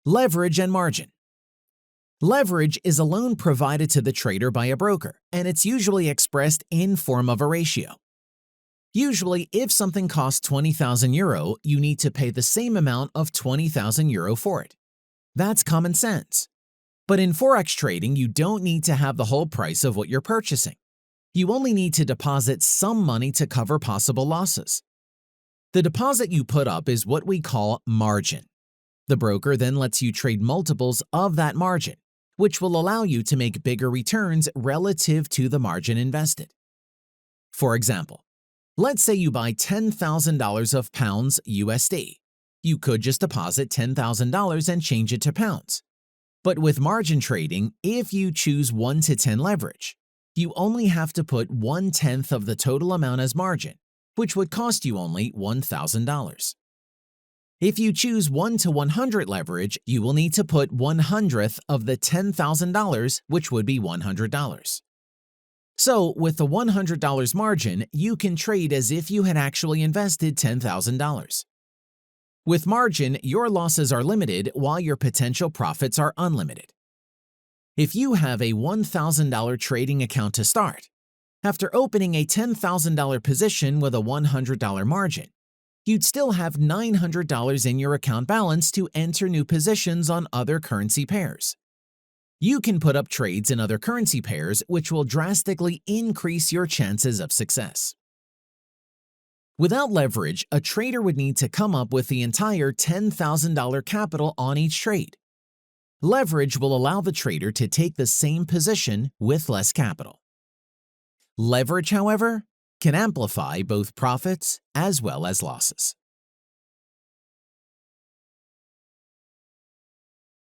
Leverage and margin. Leverage is a loan provided to the trader by a broker, and it's usually expressed in form of a ratio. Usually, if something costs €20,000, you need to pay the same amount of €20,000 for it. That's common sense. But in Forex trading, you don't need to have the whole price of what you're purchasing. You only need to deposit some money to cover possible losses. The deposit you put up is what we call margin. The broker then lets you trade multiples of that margin, which will allow you to make bigger returns relative to the margin invested. For example, let's say you buy $10,000 of pounds USD. You could just deposit $10,000 and change it to pounds. But with margin trading, if you choose 1 to 10 leverage, you only have to put 1/10 of the total amount as margin, which would cost you only $1,000. If you choose 1 to 100 leverage, you will need to put 1/100th of the $10,000, which would be $100. So, with the $100 margin, you can trade as if you had actually invested $10,000. With margin, your losses are limited while your potential profits are unlimited. If you have a $1,000 trading account to start, after opening a $10,000 position with a $100 margin, you'd still have $900 in your account balance to enter new positions on other currency pairs. You can put up trades in other currency pairs, which will drastically increase your chances of success. Without leverage, a trader would need to come up with the entire $10,000 capital on each trade. Leverage will allow the trader to take the same position with less capital. Leverage, however, can amplify both profits as well as losses.